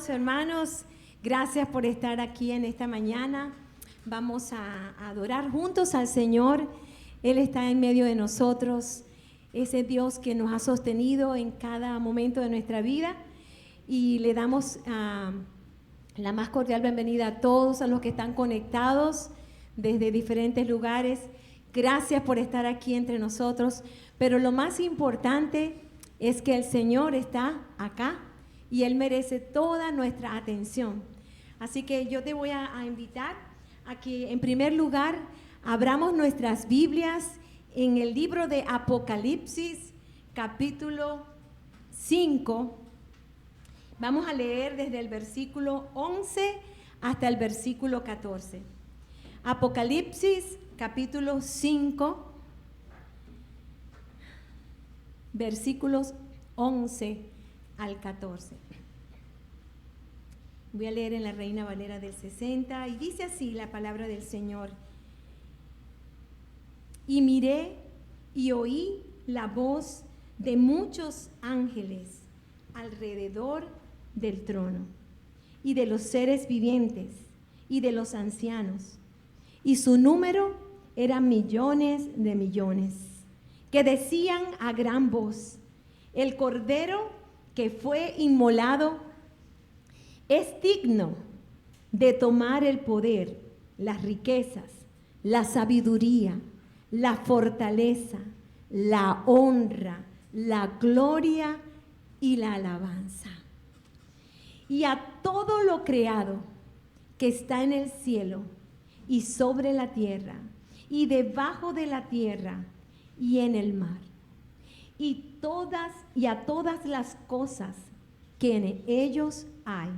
amados hermanos, gracias por estar aquí en esta mañana. Vamos a adorar juntos al Señor. Él está en medio de nosotros, ese Dios que nos ha sostenido en cada momento de nuestra vida. Y le damos la más cordial bienvenida a todos, a los que están conectados desde diferentes lugares. Gracias por estar aquí entre nosotros. Pero lo más importante es que el Señor está acá y Él merece toda nuestra atención. Así que yo te voy a invitar a que en primer lugar abramos nuestras Biblias en el libro de Apocalipsis, capítulo 5. Vamos a leer desde el versículo 11 hasta el versículo 14. Apocalipsis, capítulo 5, versículos 11 al 14. Voy a leer en la Reina Valera del 60 y dice así la palabra del Señor. Y miré y oí la voz de muchos ángeles alrededor del trono y de los seres vivientes y de los ancianos, y su número era millones de millones, que decían a gran voz: el Cordero que fue inmolado es digno de tomar el poder, las riquezas, la sabiduría, la fortaleza, la honra, la gloria y la alabanza. Y a todo lo creado que está en el cielo y sobre la tierra y debajo de la tierra y en el mar, y a todas las cosas que en ellos hay,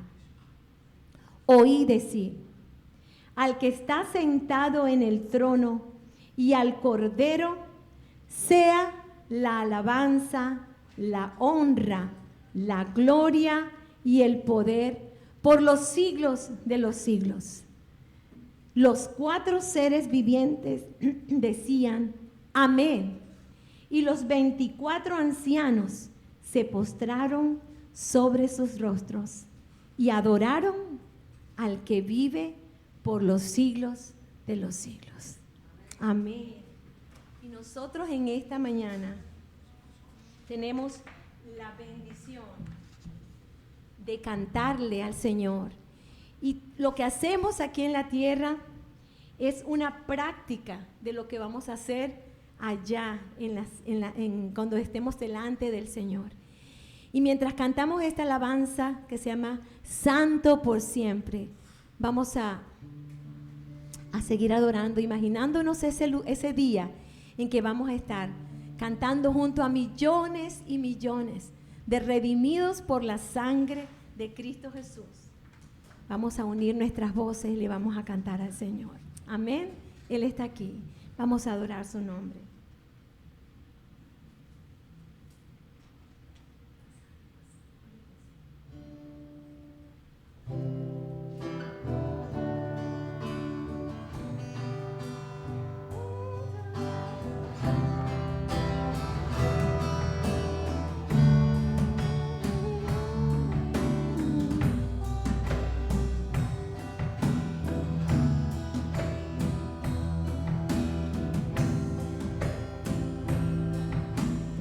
oí decir: al que está sentado en el trono y al Cordero sea la alabanza, la honra, la gloria y el poder por los siglos de los siglos. Los 4 seres vivientes decían: amén. Y los 24 ancianos se postraron sobre sus rostros y adoraron al que vive por los siglos de los siglos. Amén. Y nosotros en esta mañana tenemos la bendición de cantarle al Señor. Y lo que hacemos aquí en la tierra es una práctica de lo que vamos a hacer allá cuando estemos delante del Señor. Y mientras cantamos esta alabanza que se llama Santo por siempre, vamos a seguir adorando, imaginándonos ese día en que vamos a estar cantando junto a millones y millones de redimidos por la sangre de Cristo Jesús. Vamos a unir nuestras voces y le vamos a cantar al Señor. Amén. Él está aquí. Vamos a adorar su nombre.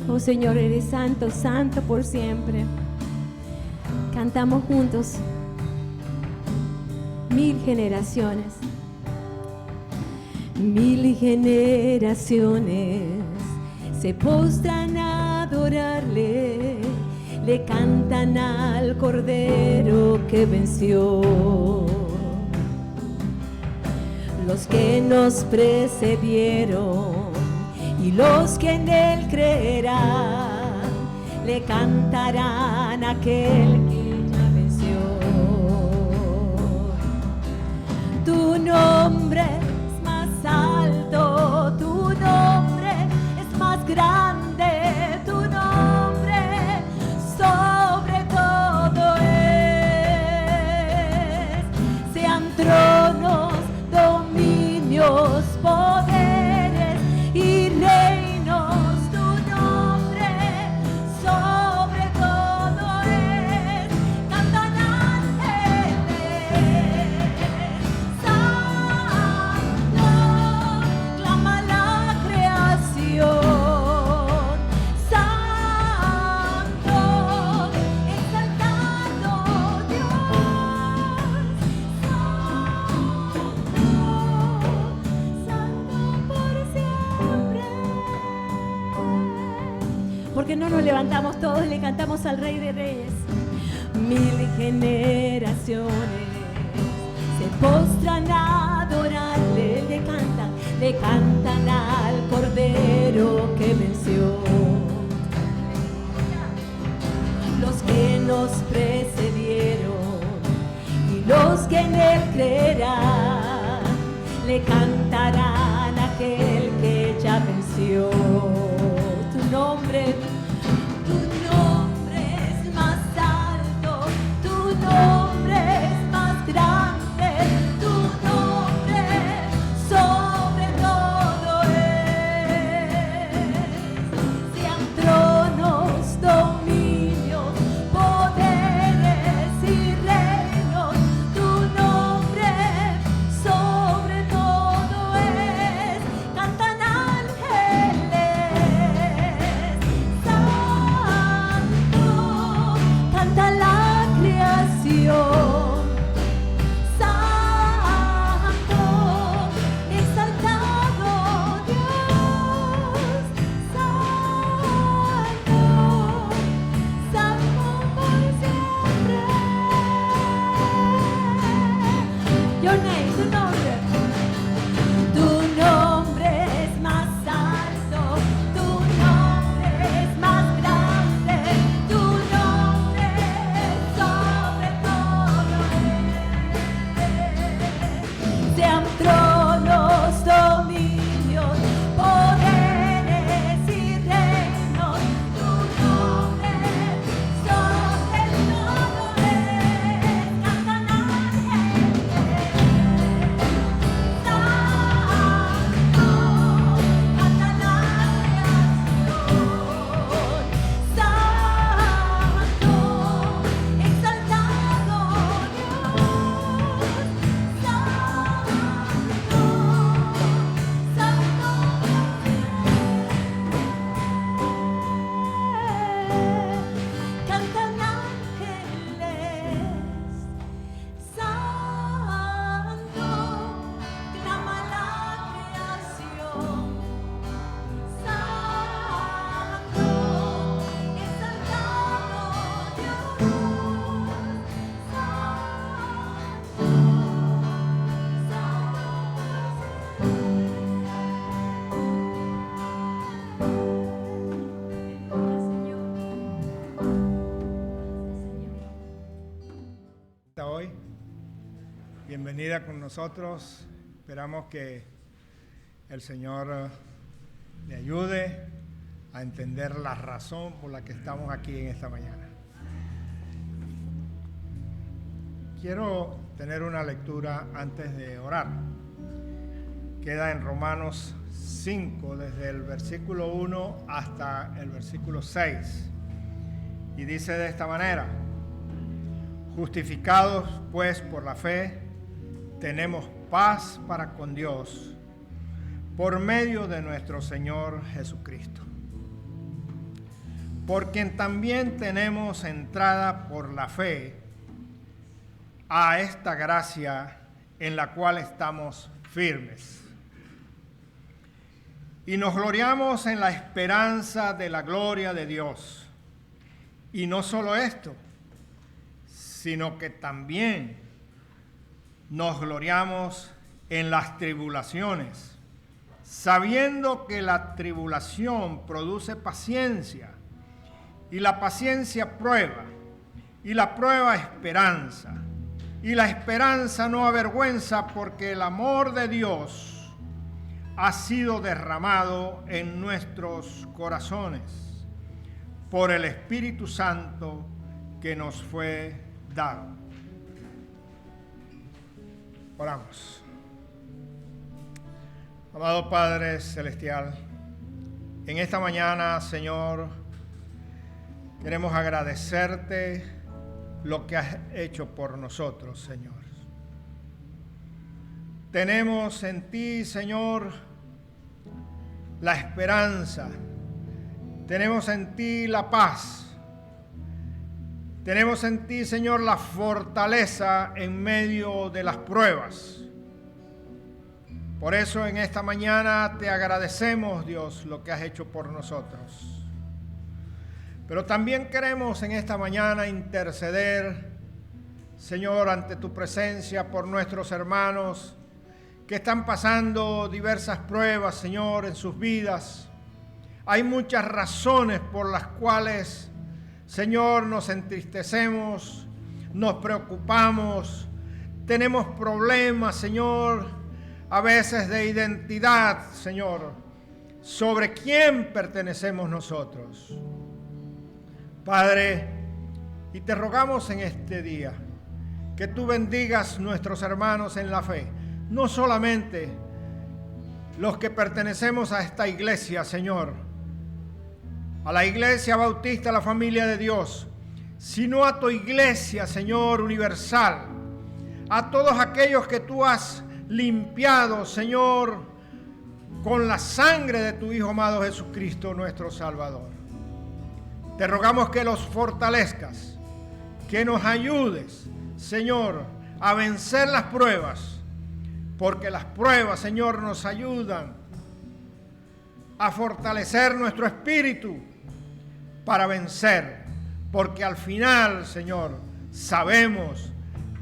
Oh Señor, eres santo, santo por siempre. Cantamos juntos. 1000 generaciones. 1000 generaciones se postran a adorarle, le cantan al Cordero que venció. Los que nos precedieron y los que en Él creerán, le cantarán a aquel que ya venció. Tu nombre es más alto, tu nombre es más grande, tu nombre sobre todo es. Sean tronos, dominios, poderes y reinos, tu nombre sobre todo es. Cantan ¿Por qué no nos levantamos todos y le cantamos al Rey de Reyes? 1000 generaciones se postran a adorarle, le cantan al Cordero que venció. Los que nos precedieron y los que en él creerán, le cantarán a aquel que ya venció. Tu nombre es más alto, tu nombre es más grande, tu nombre sobre todo es. Sean tronos, dominios, poderes y reinos, tu nombre sobre todo es. Cantan ángeles, santo, canta la creación, santo, exaltado Dios, santo, santo por siempre. Your name, tu nombre es más alto, tu nombre es más grande, tu nombre sobre todo es. Sean tronos, dominios, poderes y reinos, tu nombre sobre todo es. Cantan ángeles, santo, canta la creación, santo, exaltado Dios, santo, cantan ángeles, santo, clama la creación, santo, exaltado Dios, Hoy, bienvenida con nosotros. Esperamos que el Señor le ayude a entender la razón por la que estamos aquí en esta mañana. Quiero tener una lectura antes de orar. Queda en Romanos 5, desde el versículo 1 hasta el versículo 6. Y dice de esta manera: justificados pues por la fe, tenemos paz para con Dios por medio de nuestro Señor Jesucristo, por quien también tenemos entrada por la fe a esta gracia en la cual estamos firmes. Y nos gloriamos en la esperanza de la gloria de Dios. Y no solo esto, sino que también nos gloriamos en las tribulaciones, sabiendo que la tribulación produce paciencia, y la paciencia prueba, y la prueba esperanza, y la esperanza no avergüenza, porque el amor de Dios ha sido derramado en nuestros corazones por el Espíritu Santo que nos fue dado. Oramos. Amado Padre Celestial, en esta mañana, Señor, queremos agradecerte lo que has hecho por nosotros, Señor. Tenemos en ti, Señor, la esperanza. Tenemos en ti la paz. Tenemos en ti, Señor, la fortaleza en medio de las pruebas. Por eso en esta mañana te agradecemos, Dios, lo que has hecho por nosotros. Pero también queremos en esta mañana interceder, Señor, ante tu presencia por nuestros hermanos que están pasando diversas pruebas, Señor, en sus vidas. Hay muchas razones por las cuales, Señor, nos entristecemos, nos preocupamos, tenemos problemas, Señor, a veces de identidad, Señor, sobre quién pertenecemos nosotros. Padre, y te rogamos en este día que tú bendigas nuestros hermanos en la fe, no solamente los que pertenecemos a esta iglesia, Señor, a la Iglesia Bautista, la Familia de Dios, sino a tu iglesia, Señor, universal, a todos aquellos que tú has limpiado, Señor, con la sangre de tu Hijo amado Jesucristo, nuestro Salvador. Te rogamos que los fortalezcas, que nos ayudes, Señor, a vencer las pruebas, porque las pruebas, Señor, nos ayudan a fortalecer nuestro espíritu para vencer, porque al final, Señor, sabemos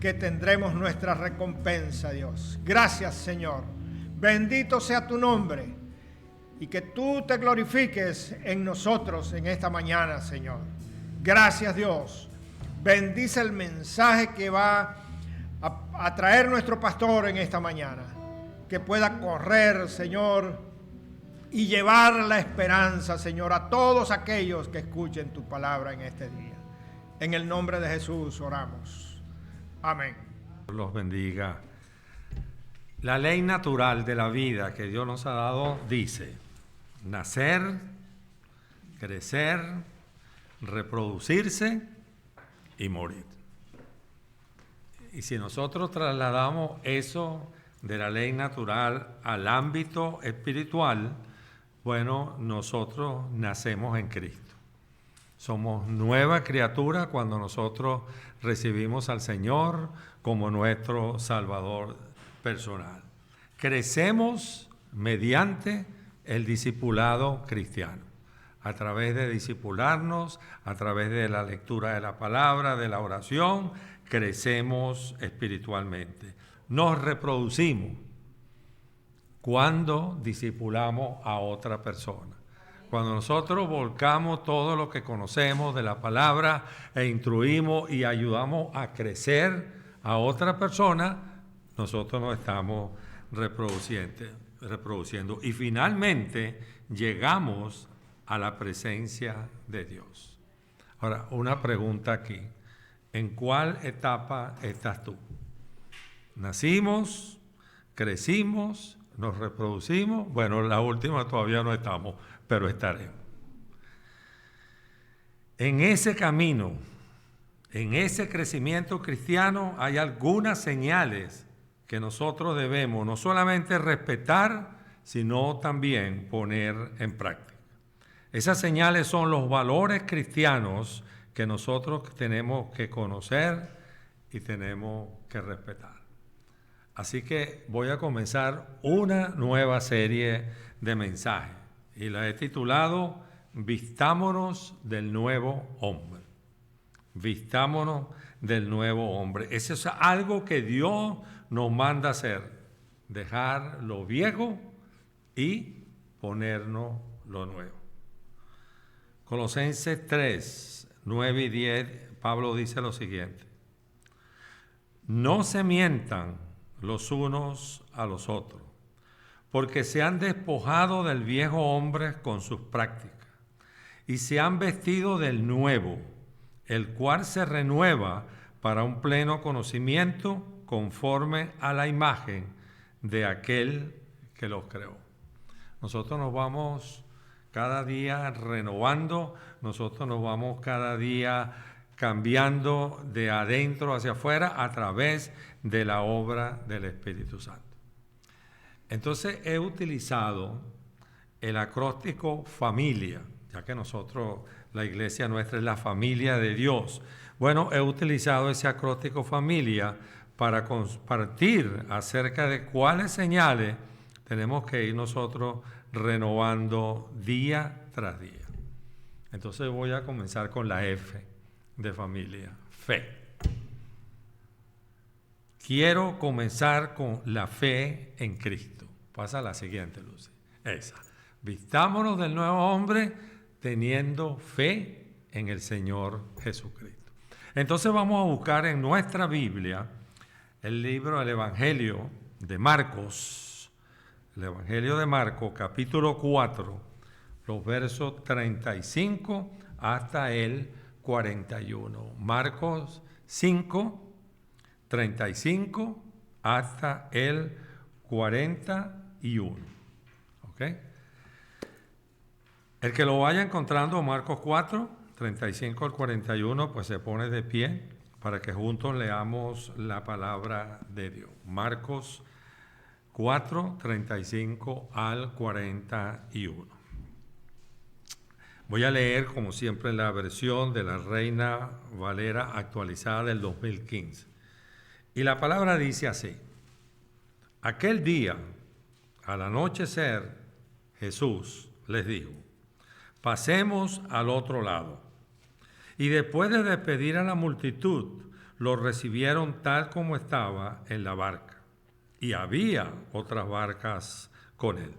que tendremos nuestra recompensa, Dios. Gracias, Señor. Bendito sea tu nombre y que tú te glorifiques en nosotros en esta mañana, Señor. Gracias, Dios. Bendice el mensaje que va a traer nuestro pastor en esta mañana, que pueda correr, Señor, y llevar la esperanza, Señor, a todos aquellos que escuchen tu palabra en este día. En el nombre de Jesús oramos. Amén. Los bendiga. La ley natural de la vida que Dios nos ha dado dice: nacer, crecer, reproducirse y morir. Y si nosotros trasladamos eso de la ley natural al ámbito espiritual, bueno, nosotros nacemos en Cristo. Somos nueva criatura cuando nosotros recibimos al Señor como nuestro Salvador personal. Crecemos mediante el discipulado cristiano, a través de discipularnos, a través de la lectura de la palabra, de la oración, crecemos espiritualmente. Nos reproducimos cuando discipulamos a otra persona. Cuando nosotros volcamos todo lo que conocemos de la palabra e instruimos y ayudamos a crecer a otra persona, nosotros nos estamos reproduciendo. Y finalmente llegamos a la presencia de Dios. Ahora, una pregunta aquí. ¿En cuál etapa estás tú? ¿Nacimos? ¿Crecimos? ¿Nos reproducimos? Bueno, la última todavía no estamos, pero estaremos. En ese camino, en ese crecimiento cristiano, hay algunas señales que nosotros debemos no solamente respetar, sino también poner en práctica. Esas señales son los valores cristianos que nosotros tenemos que conocer y tenemos que respetar. Así que voy a comenzar una nueva serie de mensajes y la he titulado Vistámonos del nuevo hombre. Vistámonos del nuevo hombre. Eso es algo que Dios nos manda hacer, dejar lo viejo y ponernos lo nuevo. Colosenses 3, 9 y 10, Pablo dice lo siguiente: no se mientan los unos a los otros, porque se han despojado del viejo hombre con sus prácticas y se han vestido del nuevo, el cual se renueva para un pleno conocimiento conforme a la imagen de aquel que los creó. Nosotros nos vamos cada día renovando, nosotros nos vamos cada día cambiando de adentro hacia afuera a través de la obra del Espíritu Santo. Entonces he utilizado el acróstico familia, ya que nosotros, la iglesia nuestra es la familia de Dios. Bueno, he utilizado ese acróstico familia para compartir acerca de cuáles señales tenemos que ir nosotros renovando día tras día. Entonces voy a comenzar con la F de familia, fe. Quiero comenzar con la fe en Cristo. Pasa a la siguiente, Lucy. Esa. Vistámonos del nuevo hombre teniendo fe en el Señor Jesucristo. Entonces vamos a buscar en nuestra Biblia el libro del Evangelio de Marcos. El Evangelio de Marcos, capítulo 4, los versos 35 hasta el 41. Marcos 5, 35 hasta el 41. ¿Ok? El que lo vaya encontrando, Marcos 4, 35 al 41, pues se pone de pie para que juntos leamos la palabra de Dios. Marcos 4, 35 al 41. Voy a leer, como siempre, la versión de la Reina Valera actualizada del 2015. Y la palabra dice así: aquel día, al anochecer, Jesús les dijo: pasemos al otro lado. Y después de despedir a la multitud, lo recibieron tal como estaba en la barca. Y había otras barcas con él.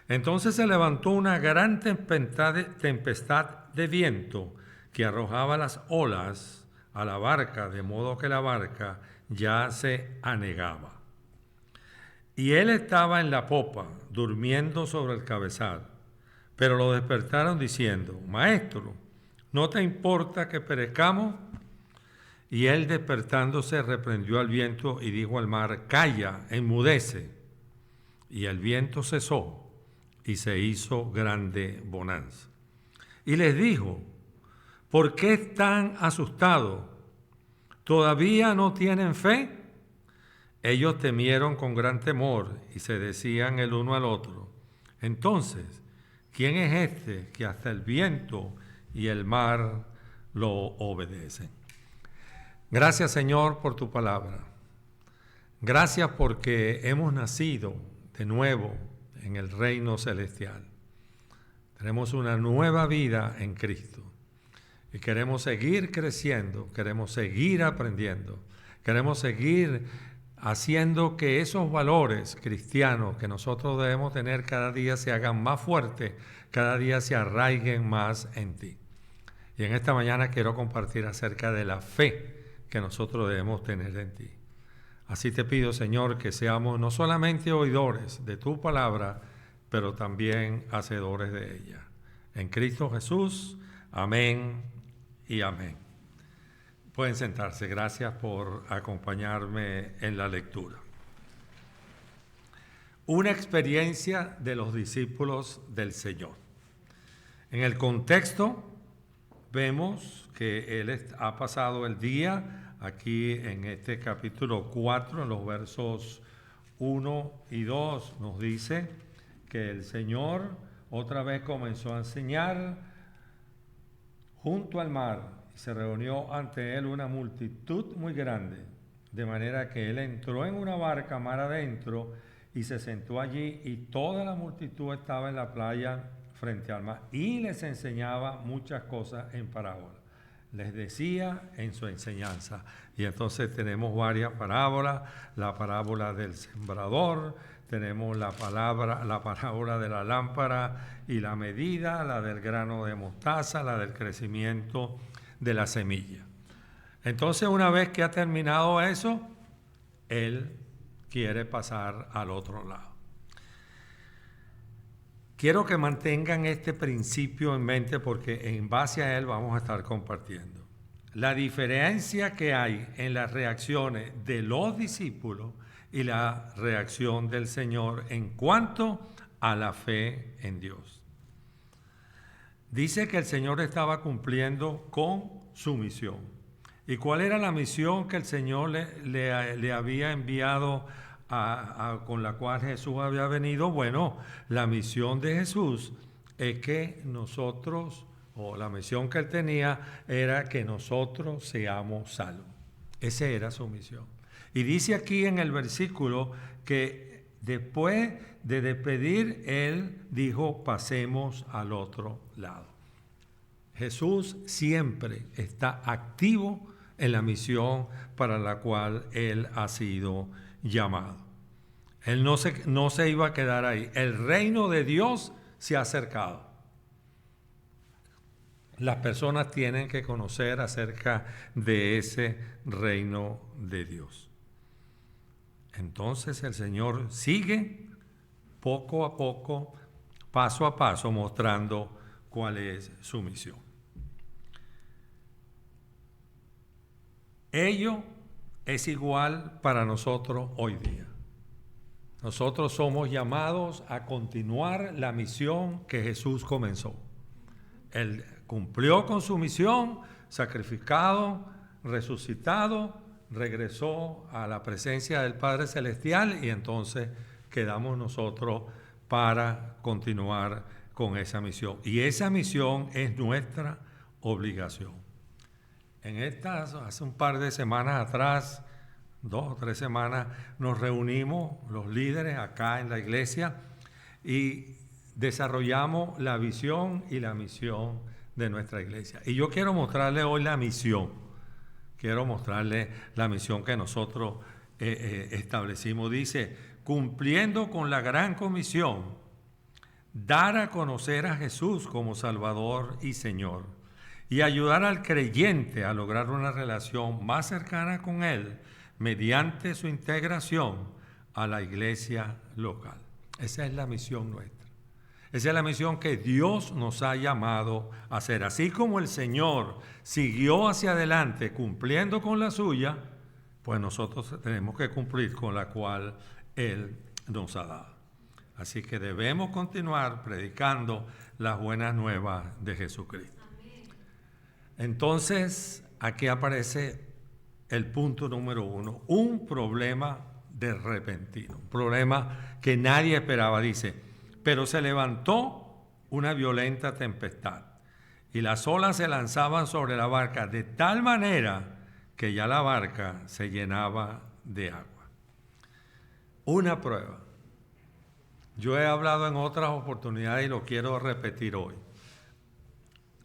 Entonces se levantó una gran tempestad de viento que arrojaba las olas a la barca, de modo que la barca ya se anegaba. Y él estaba en la popa, durmiendo sobre el cabezal. Pero lo despertaron diciendo: Maestro, ¿no te importa que perezcamos? Y él, despertándose, reprendió al viento y dijo al mar: calla, enmudece. Y el viento cesó y se hizo grande bonanza. Y les dijo: ¿por qué están asustados? ¿Todavía no tienen fe? Ellos temieron con gran temor y se decían el uno al otro: entonces, ¿quién es este que hasta el viento y el mar lo obedecen? Gracias, Señor, por tu palabra. Gracias porque hemos nacido de nuevo en el reino celestial. Tenemos una nueva vida en Cristo y queremos seguir creciendo, queremos seguir aprendiendo, queremos seguir haciendo que esos valores cristianos que nosotros debemos tener cada día se hagan más fuertes, cada día se arraiguen más en ti. Y en esta mañana quiero compartir acerca de la fe que nosotros debemos tener en ti. Así te pido, Señor, que seamos no solamente oidores de tu palabra, pero también hacedores de ella. En Cristo Jesús, amén y amén. Pueden sentarse. Gracias por acompañarme en la lectura. Una experiencia de los discípulos del Señor. En el contexto vemos que Él ha pasado el día aquí en este capítulo 4, en los versos 1 y 2, nos dice que el Señor otra vez comenzó a enseñar junto al mar. Se reunió ante él una multitud muy grande, de manera que él entró en una barca mar adentro y se sentó allí, y toda la multitud estaba en la playa frente al mar, y les enseñaba muchas cosas en parábola. Les decía en su enseñanza. Y entonces tenemos varias parábolas: la parábola del sembrador, tenemos la parábola de la lámpara y la medida, la del grano de mostaza, la del crecimiento de la semilla. Entonces, una vez que ha terminado eso, él quiere pasar al otro lado. Quiero que mantengan este principio en mente, porque en base a él vamos a estar compartiendo. La diferencia que hay en las reacciones de los discípulos y la reacción del Señor en cuanto a la fe en Dios. Dice que el Señor estaba cumpliendo con su misión. ¿Y cuál era la misión que el Señor le había enviado con la cual Jesús había venido? Bueno, la misión de Jesús es que nosotros, o la misión que él tenía, era que nosotros seamos salvos. Esa era su misión. Y dice aquí en el versículo que después de despedir, él dijo: pasemos al otro lado. Jesús siempre está activo en la misión para la cual Él ha sido llamado. Él no se iba a quedar ahí. El reino de Dios se ha acercado. Las personas tienen que conocer acerca de ese reino de Dios. Entonces el Señor sigue poco a poco, paso a paso, mostrando cuál es su misión. Ello es igual para nosotros hoy día. Nosotros somos llamados a continuar la misión que Jesús comenzó. Él cumplió con su misión, sacrificado, resucitado, regresó a la presencia del Padre Celestial y entonces quedamos nosotros para continuar con esa misión. Y esa misión es nuestra obligación. Hace un par de semanas atrás, 2 o 3 semanas, nos reunimos los líderes acá en la iglesia y desarrollamos la visión y la misión de nuestra iglesia. Y yo quiero mostrarle hoy la misión. Quiero mostrarle la misión que nosotros establecimos. Dice, cumpliendo con la gran comisión, dar a conocer a Jesús como Salvador y Señor y ayudar al creyente a lograr una relación más cercana con Él mediante su integración a la iglesia local. Esa es la misión nuestra. Esa es la misión que Dios nos ha llamado a hacer. Así como el Señor siguió hacia adelante cumpliendo con la suya, pues nosotros tenemos que cumplir con la cual Él nos ha dado. Así que debemos continuar predicando las buenas nuevas de Jesucristo. Entonces, aquí aparece el punto número 1, un problema de repentino, un problema que nadie esperaba. Dice, pero se levantó una violenta tempestad y las olas se lanzaban sobre la barca de tal manera que ya la barca se llenaba de agua. Una prueba. Yo he hablado en otras oportunidades y lo quiero repetir hoy.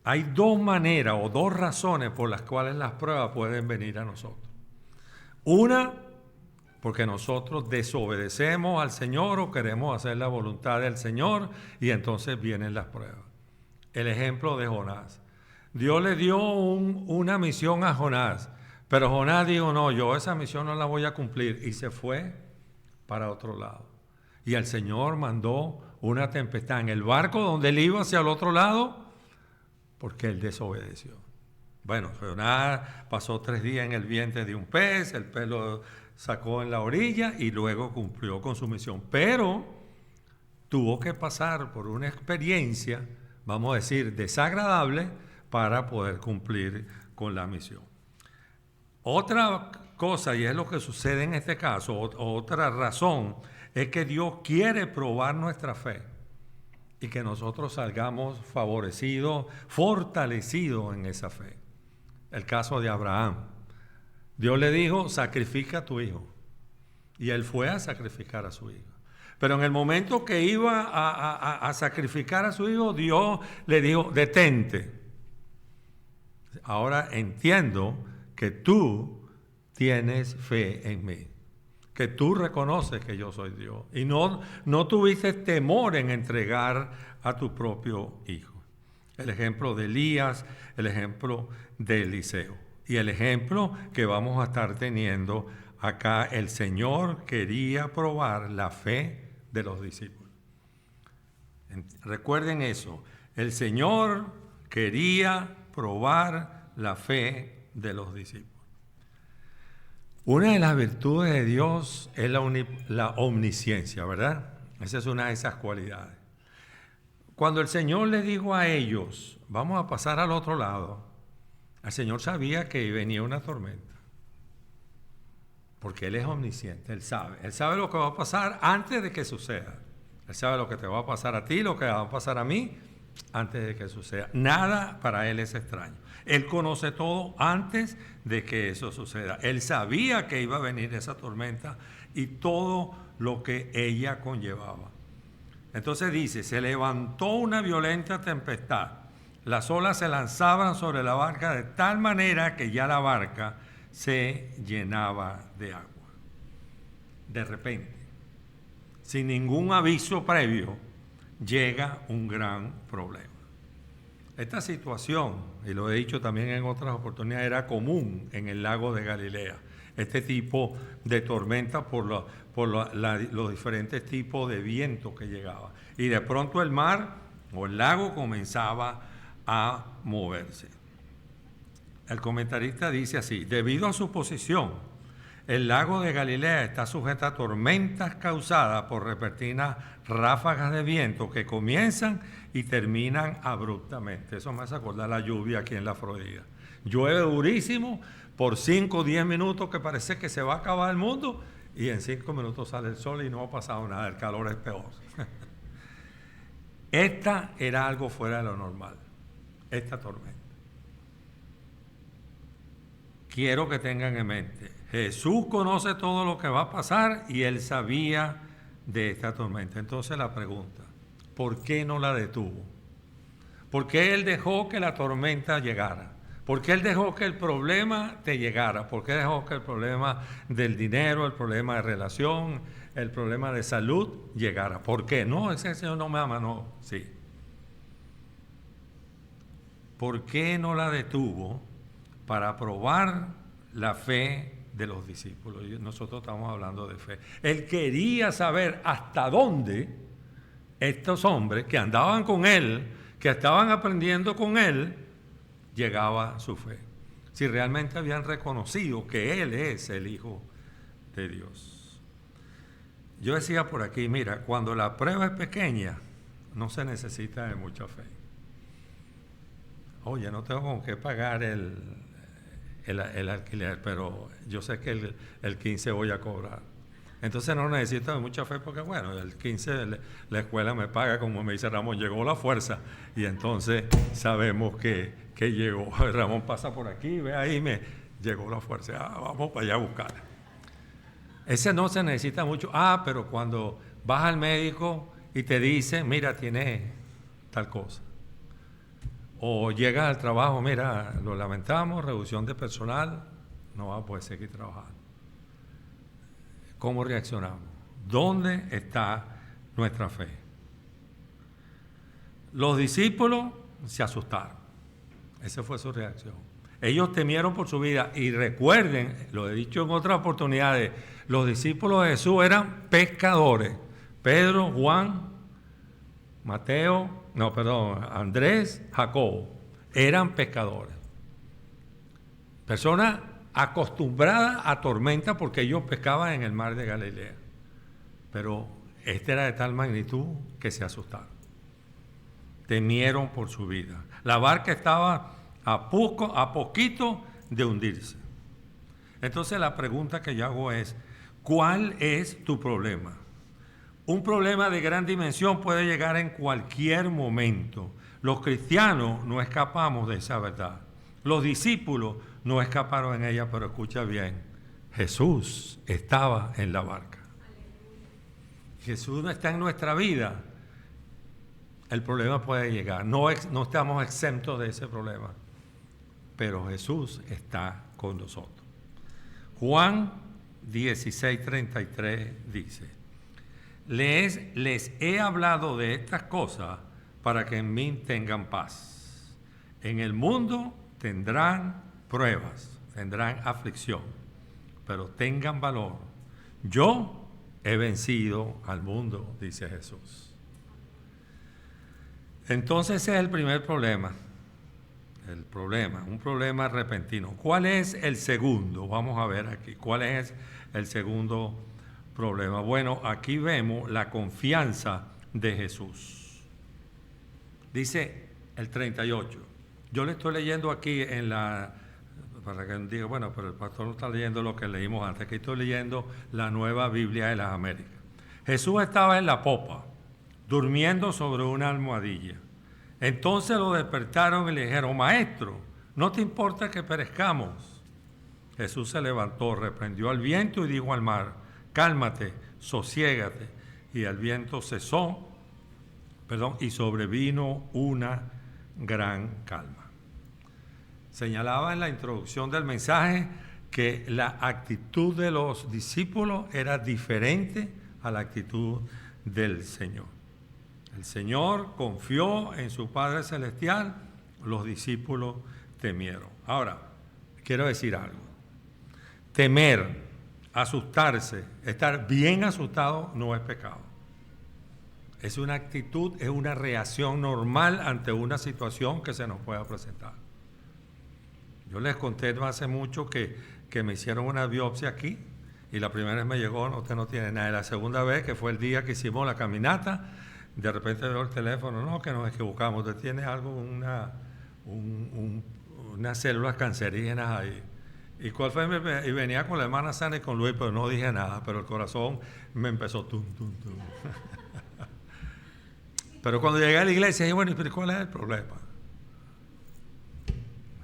Hay 2 maneras o 2 razones por las cuales las pruebas pueden venir a nosotros. Una, porque nosotros desobedecemos al Señor o queremos hacer la voluntad del Señor y entonces vienen las pruebas. El ejemplo de Jonás. Dios le dio una misión a Jonás, pero Jonás dijo, no, yo esa misión no la voy a cumplir y se fue para otro lado. Y el Señor mandó una tempestad en el barco donde él iba hacia el otro lado porque él desobedeció. Bueno, Jonás pasó 3 días en el vientre de un pez, el pez lo sacó en la orilla y luego cumplió con su misión. Pero tuvo que pasar por una experiencia, vamos a decir, desagradable para poder cumplir con la misión. Otra cosa, y es lo que sucede en este caso, otra razón, es que Dios quiere probar nuestra fe y que nosotros salgamos favorecidos, fortalecidos en esa fe. El caso de Abraham. Dios le dijo, sacrifica a tu hijo. Y él fue a sacrificar a su hijo. Pero en el momento que iba a sacrificar a su hijo, Dios le dijo, detente. Ahora entiendo que tú tienes fe en mí. Que tú reconoces que yo soy Dios. Y no tuviste temor en entregar a tu propio hijo. El ejemplo de Elías, el ejemplo de Eliseo. Y el ejemplo que vamos a estar teniendo acá, el Señor quería probar la fe de los discípulos. Recuerden eso, el Señor quería probar la fe de los discípulos. Una de las virtudes de Dios es la omnisciencia, ¿verdad? Esa es una de esas cualidades. Cuando el Señor les dijo a ellos, vamos a pasar al otro lado, el Señor sabía que venía una tormenta. Porque Él es omnisciente, Él sabe lo que va a pasar antes de que suceda. Él sabe lo que te va a pasar a ti, lo que va a pasar a mí, antes de que suceda. Nada para Él es extraño. Él conoce todo antes de que eso suceda. Él sabía que iba a venir esa tormenta y todo lo que ella conllevaba. Entonces dice, se levantó una violenta tempestad Las olas se lanzaban sobre la barca de tal manera que ya la barca se llenaba de agua. De repente, sin ningún aviso previo, llega un gran problema. Esta situación, y lo he dicho también en otras oportunidades, era común en el lago de Galilea. Este tipo de tormenta por los diferentes tipos de viento que llegaba. Y de pronto el mar o el lago comenzaba a moverse. El comentarista dice así: debido a su posición, el lago de Galilea está sujeto a tormentas causadas por repentinas ráfagas de viento que comienzan y terminan abruptamente. Eso me hace acordar la lluvia aquí en la Florida. Llueve durísimo por 5 o 10 minutos que parece que se va a acabar el mundo y en 5 minutos sale el sol y no ha pasado nada, el calor es peor. Esta era algo fuera de lo normal, esta tormenta. Quiero que tengan en mente, Jesús conoce todo lo que va a pasar y Él sabía de esta tormenta. Entonces la pregunta, ¿por qué no la detuvo? ¿Por qué Él dejó que la tormenta llegara? ¿Por qué Él dejó que el problema te llegara? ¿Por qué dejó que el problema del dinero, el problema de relación, el problema de salud llegara? ¿Por qué? No, ese Señor no me ama, no, sí. ¿Por qué no la detuvo? Para probar la fe de los discípulos. Nosotros estamos hablando de fe. Él quería saber hasta dónde estos hombres que andaban con Él, que estaban aprendiendo con Él, llegaba su fe. Si realmente habían reconocido que Él es el Hijo de Dios. Yo decía por aquí, mira, cuando la prueba es pequeña, no se necesita de mucha fe. Oye, no tengo con qué pagar el alquiler, pero yo sé que el 15 voy a cobrar. Entonces no necesito de mucha fe porque, bueno, el 15 la escuela me paga, como me dice Ramón, llegó la fuerza. Y entonces sabemos que llegó. Ramón pasa por aquí, ve ahí, llegó la fuerza. Vamos para allá a buscar. Ese no se necesita mucho. Pero cuando vas al médico y te dice, mira, tiene tal cosa. O llegas al trabajo, mira, lo lamentamos, reducción de personal, no va a poder seguir trabajando. ¿Cómo reaccionamos? ¿Dónde está nuestra fe? Los discípulos se asustaron. Esa fue su reacción. Ellos temieron por su vida. Y recuerden, lo he dicho en otras oportunidades, los discípulos de Jesús eran pescadores. Pedro, Juan, Andrés, Jacobo, eran pescadores. Personas acostumbradas a tormenta porque ellos pescaban en el mar de Galilea. Pero este era de tal magnitud que se asustaron. Temieron por su vida. La barca estaba a poquito de hundirse. Entonces la pregunta que yo hago es, ¿cuál es tu problema? Un problema de gran dimensión puede llegar en cualquier momento. Los cristianos no escapamos de esa verdad. Los discípulos no escaparon en ella, pero escucha bien, Jesús estaba en la barca. Jesús no está en nuestra vida. El problema puede llegar. No estamos exentos de ese problema, pero Jesús está con nosotros. Juan 16:33 dice, les he hablado de estas cosas para que en mí tengan paz. En el mundo tendrán pruebas, tendrán aflicción, pero tengan valor. Yo he vencido al mundo, dice Jesús. Entonces ese es el primer problema. Un problema repentino. ¿Cuál es el segundo? Vamos a ver aquí. ¿Cuál es el segundo problema? Bueno, aquí vemos la confianza de Jesús. Dice el 38. Yo le estoy leyendo aquí para que diga, bueno, pero el pastor no está leyendo lo que leímos antes. Aquí estoy leyendo la Nueva Biblia de las Américas. Jesús estaba en la popa, durmiendo sobre una almohadilla. Entonces lo despertaron y le dijeron, Maestro, ¿no te importa que perezcamos? Jesús se levantó, reprendió al viento y dijo al mar, cálmate, sosiégate. Y el viento cesó, y sobrevino una gran calma. Señalaba en la introducción del mensaje que la actitud de los discípulos era diferente a la actitud del Señor. El Señor confió en su Padre Celestial, los discípulos temieron. Ahora, quiero decir algo. Temer, asustarse, estar bien asustado no es pecado. Es una actitud, es una reacción normal ante una situación que se nos pueda presentar. Yo les conté no hace mucho que me hicieron una biopsia aquí y la primera vez me llegó, usted no tiene nada. Y la segunda vez, que fue el día que hicimos la caminata, de repente veo el teléfono, no, que nos equivocamos, usted tiene algo, unas células cancerígenas ahí. ¿Y cuál fue? Y venía con la hermana Sana y con Luis, pero no dije nada, pero el corazón me empezó tum, tum, tum. Pero cuando llegué a la iglesia, dije, bueno, ¿pero cuál es el problema?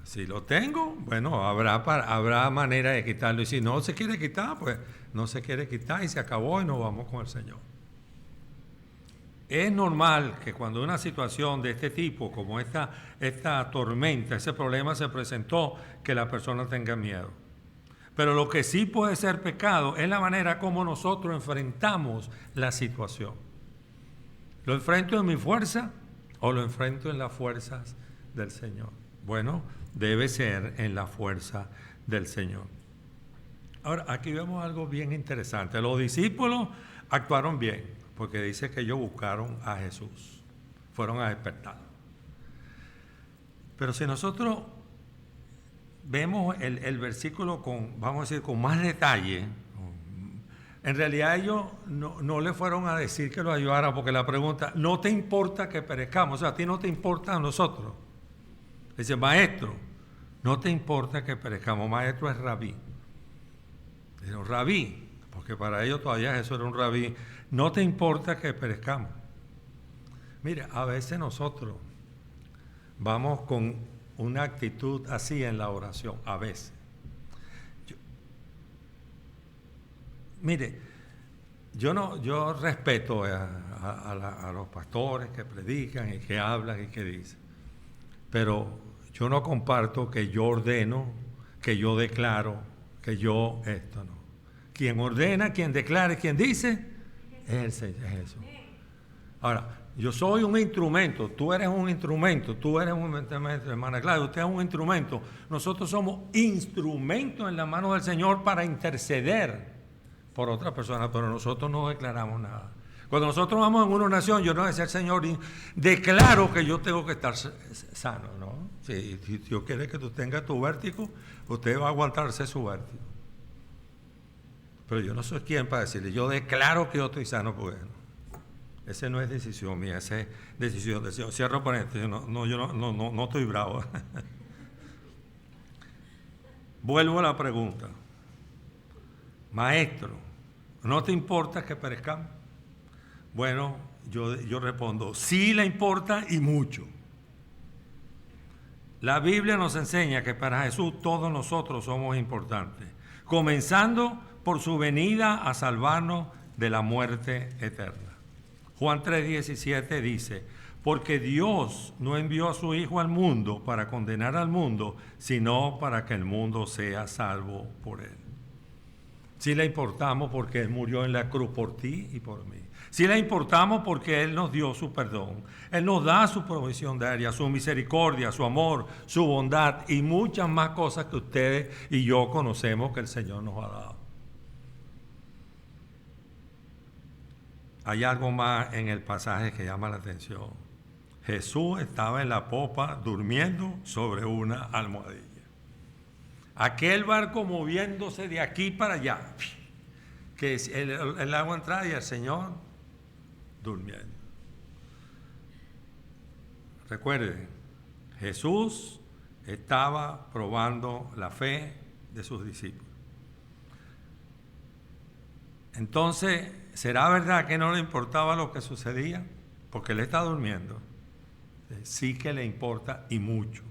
Si lo tengo, bueno, habrá manera de quitarlo. Y si no se quiere quitar, pues no se quiere quitar y se acabó y nos vamos con el Señor. Es normal que cuando una situación de este tipo, como esta tormenta, ese problema se presentó, que la persona tenga miedo. Pero lo que sí puede ser pecado es la manera como nosotros enfrentamos la situación. ¿Lo enfrento en mi fuerza o lo enfrento en las fuerzas del Señor? Bueno, debe ser en la fuerza del Señor. Ahora, aquí vemos algo bien interesante. Los discípulos actuaron bien, porque dice que ellos buscaron a Jesús, fueron a despertar. Pero si nosotros vemos el versículo vamos a decir, con más detalle, en realidad ellos no le fueron a decir que lo ayudara, porque la pregunta, ¿no te importa que perezcamos? O sea, a ti no te importa a nosotros. Dice, maestro, no te importa que perezcamos. Maestro es rabí. Dice, rabí, porque para ellos todavía Jesús era un rabí. No te importa que perezcamos. Mire, a veces nosotros vamos con una actitud así en la oración, a veces. Mire, yo respeto a los pastores que predican y que hablan y que dicen, pero yo no comparto que yo ordeno, que yo declaro, que yo esto no. Quien ordena, quien declara, quien dice, es Jesús. Ahora, yo soy un instrumento, tú eres un instrumento, tú eres un instrumento, hermana Claudia, usted es un instrumento. Nosotros somos instrumentos en la mano del Señor para interceder por otras personas, pero nosotros no declaramos nada. Cuando nosotros vamos en una oración, yo no decía al Señor, declaro que yo tengo que estar sano, ¿no? Si Dios quiere que tú tengas tu vértigo, usted va a aguantarse su vértigo. Pero yo no soy quien para decirle, yo declaro que yo estoy sano, porque esa no es decisión mía, esa es decisión del Señor. Cierro paréntesis, yo no estoy bravo. Vuelvo a la pregunta. Maestro, ¿no te importa que perezcamos? Bueno, yo respondo, sí le importa y mucho. La Biblia nos enseña que para Jesús todos nosotros somos importantes, comenzando por su venida a salvarnos de la muerte eterna. Juan 3:17 dice, porque Dios no envió a su Hijo al mundo para condenar al mundo, sino para que el mundo sea salvo por él. Sí le importamos porque Él murió en la cruz por ti y por mí. Sí le importamos porque Él nos dio su perdón. Él nos da su provisión diaria, su misericordia, su amor, su bondad y muchas más cosas que ustedes y yo conocemos que el Señor nos ha dado. Hay algo más en el pasaje que llama la atención. Jesús estaba en la popa durmiendo sobre una almohadilla. Aquel barco moviéndose de aquí para allá, que el agua entraba y el Señor durmiendo. Recuerden, Jesús estaba probando la fe de sus discípulos. Entonces, ¿será verdad que no le importaba lo que sucedía? Porque él está durmiendo. Sí que le importa y mucho.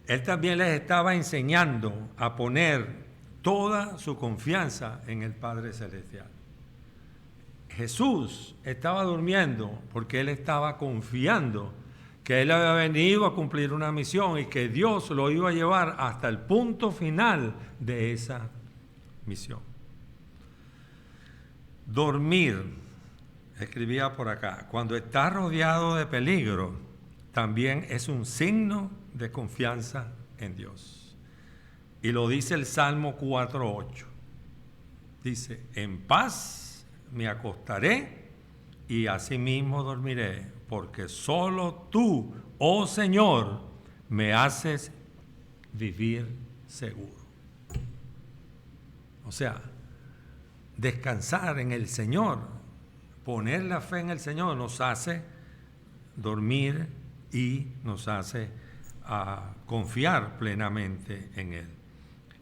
Él también les estaba enseñando a poner toda su confianza en el Padre Celestial. Jesús estaba durmiendo porque él estaba confiando que él había venido a cumplir una misión y que Dios lo iba a llevar hasta el punto final de esa misión. Dormir, escribía por acá, cuando está rodeado de peligro, también es un signo de confianza en Dios. Y lo dice el Salmo 4:8. Dice, en paz me acostaré y asimismo dormiré, porque solo tú, oh Señor, me haces vivir seguro. O sea, descansar en el Señor, poner la fe en el Señor nos hace dormir y nos hace confiar plenamente en Él.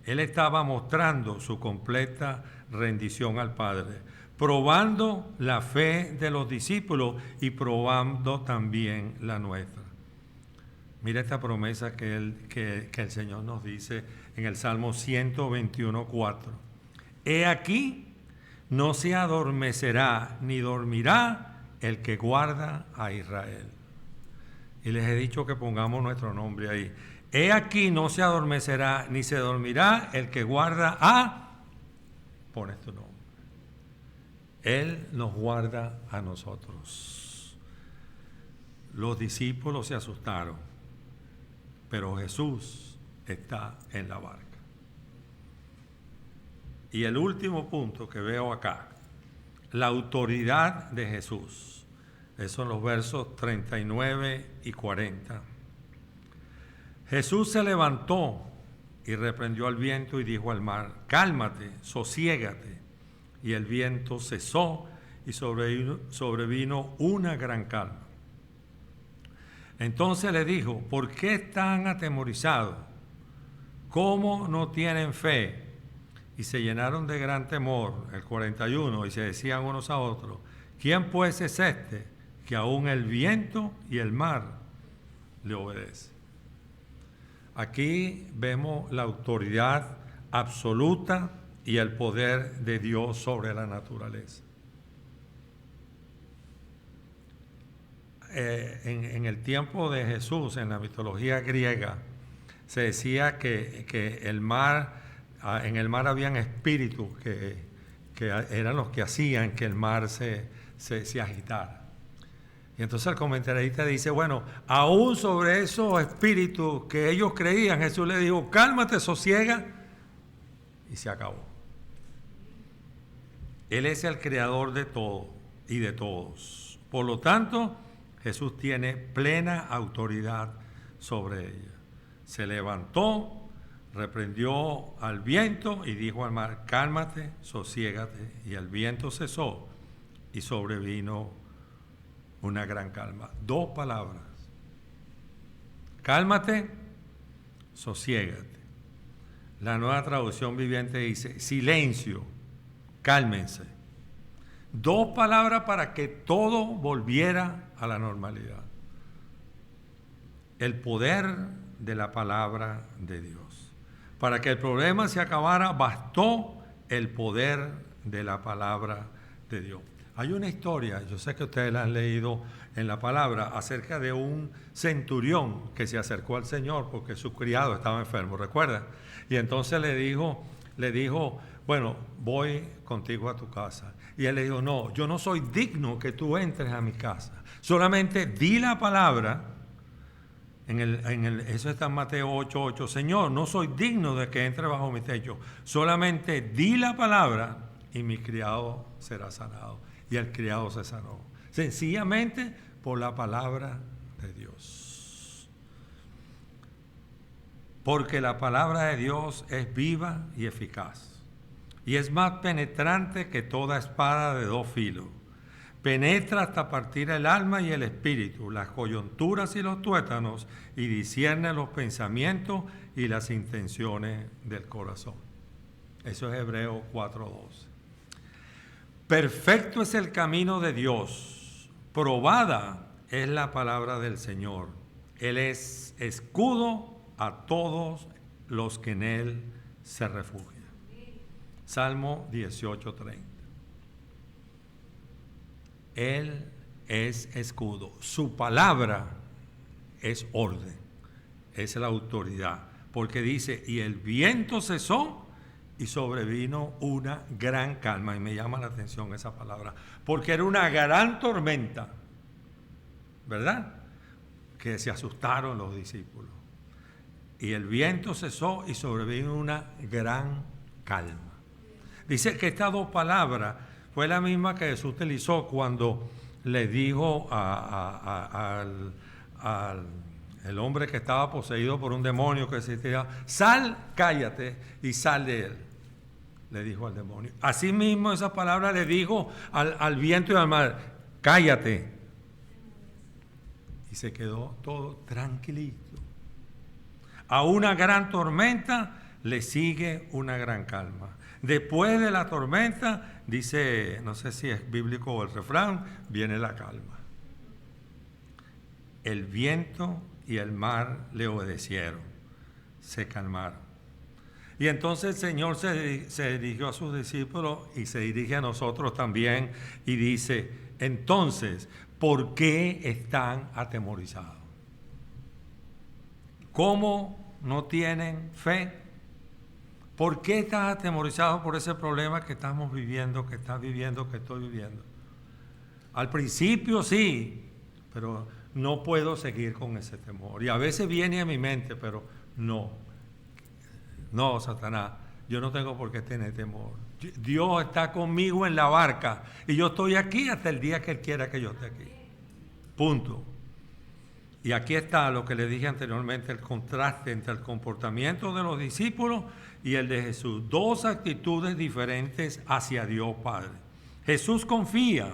Él estaba mostrando su completa rendición al Padre, probando la fe de los discípulos y probando también la nuestra. Mira esta promesa que el Señor nos dice en el Salmo 121:4. He aquí, no se adormecerá ni dormirá el que guarda a Israel. Y les he dicho que pongamos nuestro nombre ahí. He aquí, no se adormecerá ni se dormirá el que guarda a... Pones tu nombre. Él nos guarda a nosotros. Los discípulos se asustaron, pero Jesús está en la barca. Y el último punto que veo acá, la autoridad de Jesús. Esos son los versos 39 y 40. Jesús se levantó y reprendió al viento y dijo al mar, cálmate, sosiégate. Y el viento cesó y sobrevino una gran calma. Entonces le dijo, ¿por qué están atemorizados? ¿Cómo no tienen fe? Y se llenaron de gran temor, el 41, y se decían unos a otros, ¿quién pues es este que aún el viento y el mar le obedecen? Aquí vemos la autoridad absoluta y el poder de Dios sobre la naturaleza. En el tiempo de Jesús, en la mitología griega, se decía que el mar, en el mar habían espíritus que eran los que hacían que el mar se agitara. Y entonces el comentarista dice, bueno, aún sobre esos espíritus que ellos creían, Jesús le dijo, cálmate, sosiega, y se acabó. Él es el creador de todo y de todos. Por lo tanto, Jesús tiene plena autoridad sobre ella. Se levantó, reprendió al viento y dijo al mar, cálmate, sosiégate. Y el viento cesó y sobrevino una gran calma. Dos palabras. Cálmate, sosiégate. La Nueva Traducción Viviente dice, silencio, cálmense. Dos palabras para que todo volviera a la normalidad. El poder de la palabra de Dios. Para que el problema se acabara, bastó el poder de la palabra de Dios. Hay una historia, yo sé que ustedes la han leído en la palabra, acerca de un centurión que se acercó al Señor porque su criado estaba enfermo, ¿recuerdan? Y entonces le dijo, bueno, voy contigo a tu casa. Y él le dijo, no, yo no soy digno que tú entres a mi casa. Solamente di la palabra, eso está en Mateo 8:8, Señor, no soy digno de que entre bajo mi techo. Solamente di la palabra y mi criado será sanado. Y el criado se sanó. Sencillamente por la palabra de Dios. Porque la palabra de Dios es viva y eficaz. Y es más penetrante que toda espada de dos filos. Penetra hasta partir el alma y el espíritu, las coyunturas y los tuétanos, y discierne los pensamientos y las intenciones del corazón. Eso es Hebreos 4:12. Perfecto es el camino de Dios, probada es la palabra del Señor. Él es escudo a todos los que en Él se refugian. Salmo 18:30. Él es escudo. Su palabra es orden, es la autoridad. Porque dice, y el viento cesó y sobrevino una gran calma. Y me llama la atención esa palabra, porque era una gran tormenta, ¿verdad? Que se asustaron los discípulos. Y el viento cesó y sobrevino una gran calma. Dice que estas dos palabras fue la misma que Jesús utilizó cuando le dijo al el hombre que estaba poseído por un demonio que decía, sal, cállate y sal de él. Le dijo al demonio. Asimismo esa palabra le dijo al viento y al mar, cállate. Y se quedó todo tranquilito. A una gran tormenta le sigue una gran calma. Después de la tormenta, dice, no sé si es bíblico o el refrán, viene la calma. El viento y el mar le obedecieron, se calmaron. Y entonces el Señor se dirigió a sus discípulos y se dirige a nosotros también y dice, entonces, ¿por qué están atemorizados? ¿Cómo no tienen fe? ¿Por qué estás atemorizado por ese problema que estamos viviendo, que estás viviendo, que estoy viviendo? Al principio sí, pero no puedo seguir con ese temor. Y a veces viene a mi mente, pero no, Satanás, yo no tengo por qué tener temor. Dios está conmigo en la barca y yo estoy aquí hasta el día que Él quiera que yo esté aquí. Punto. Y aquí está lo que le dije anteriormente, el contraste entre el comportamiento de los discípulos y el de Jesús. Dos actitudes diferentes hacia Dios Padre. Jesús confía,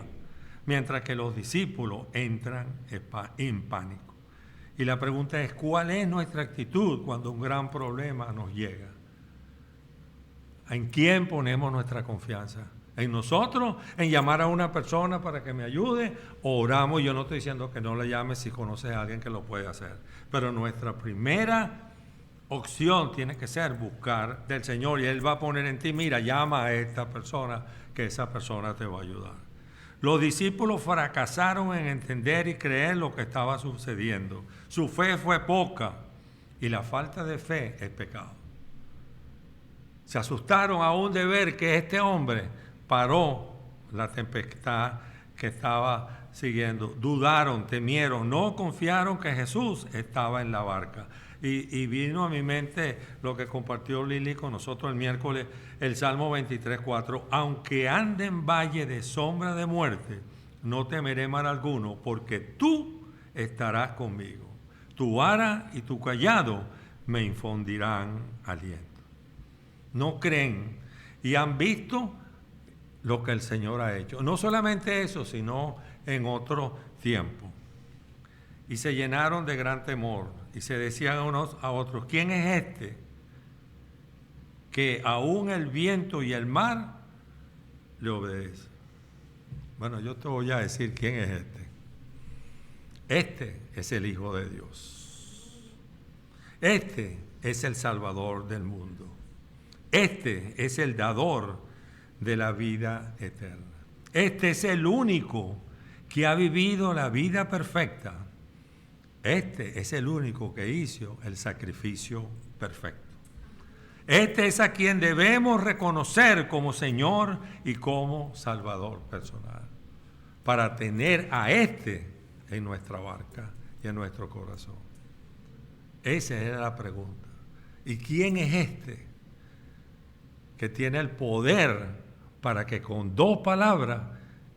mientras que los discípulos entran en pánico. Y la pregunta es, ¿cuál es nuestra actitud cuando un gran problema nos llega? ¿En quién ponemos nuestra confianza? ¿En nosotros? ¿En llamar a una persona para que me ayude? ¿O oramos? Yo no estoy diciendo que no le llames si conoces a alguien que lo puede hacer. Pero nuestra primera opción tiene que ser buscar del Señor. Y Él va a poner en ti, mira, llama a esta persona, que esa persona te va a ayudar. Los discípulos fracasaron en entender y creer lo que estaba sucediendo. Su fe fue poca y la falta de fe es pecado. Se asustaron aún de ver que este hombre paró la tempestad que estaba siguiendo. Dudaron, temieron, no confiaron que Jesús estaba en la barca. Y vino a mi mente lo que compartió Lili con nosotros el miércoles, el Salmo 23:4. Aunque ande en valle de sombra de muerte, no temeré mal alguno, porque tú estarás conmigo. Tu vara y tu cayado me infundirán aliento. No creen y han visto lo que el Señor ha hecho. No solamente eso, sino en otro tiempo. Y se llenaron de gran temor y se decían unos a otros, ¿quién es este que aún el viento y el mar le obedecen? Bueno, yo te voy a decir quién es este. Este es el Hijo de Dios. Este es el Salvador del mundo. Este es el dador de la vida eterna. Este es el único que ha vivido la vida perfecta. Este es el único que hizo el sacrificio perfecto. Este es a quien debemos reconocer como Señor y como Salvador personal, para tener a este en nuestra barca y en nuestro corazón. Esa era la pregunta. ¿Y quién es este que tiene el poder para que con dos palabras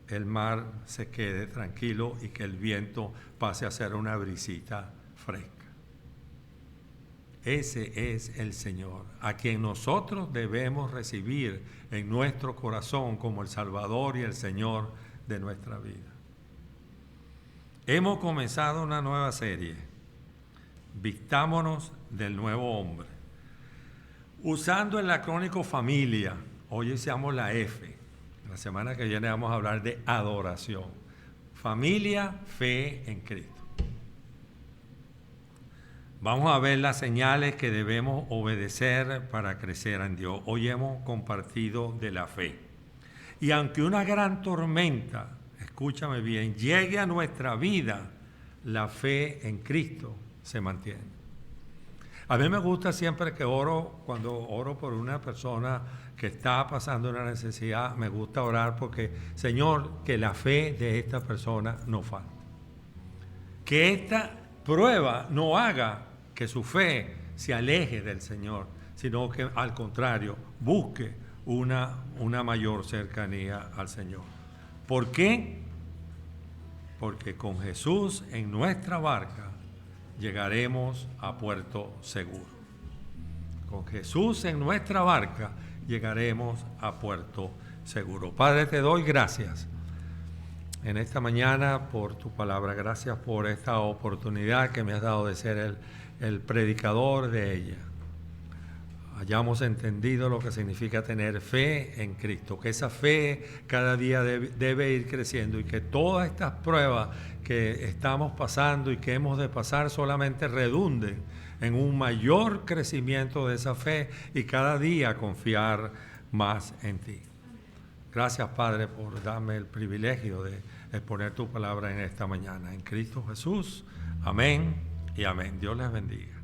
el mar se quede tranquilo y que el viento pase a ser una brisita fresca? Ese es el Señor, a quien nosotros debemos recibir en nuestro corazón como el Salvador y el Señor de nuestra vida. Hemos comenzado una nueva serie, Vistámonos del Nuevo Hombre, usando el acrónimo familia. Hoy usamos la F. La semana que viene vamos a hablar de adoración. Familia, fe en Cristo. Vamos a ver las señales que debemos obedecer para crecer en Dios. Hoy hemos compartido de la fe. Y aunque una gran tormenta, escúchame bien, llegue a nuestra vida, la fe en Cristo se mantiene. A mí me gusta siempre que oro, cuando oro por una persona que está pasando una necesidad, me gusta orar porque, Señor, que la fe de esta persona no falte. Que esta prueba no haga que su fe se aleje del Señor, sino que al contrario, busque una mayor cercanía al Señor. ¿Por qué? Porque con Jesús en nuestra barca llegaremos a puerto seguro. Con Jesús en nuestra barca llegaremos a puerto seguro. Padre, te doy gracias en esta mañana por tu palabra. Gracias por esta oportunidad que me has dado de ser el predicador de ella. Hayamos entendido lo que significa tener fe en Cristo, que esa fe cada día debe ir creciendo y que todas estas pruebas que estamos pasando y que hemos de pasar solamente redunden en un mayor crecimiento de esa fe y cada día confiar más en ti. Gracias, Padre, por darme el privilegio de exponer tu palabra en esta mañana. En Cristo Jesús. Amén y amén. Dios les bendiga.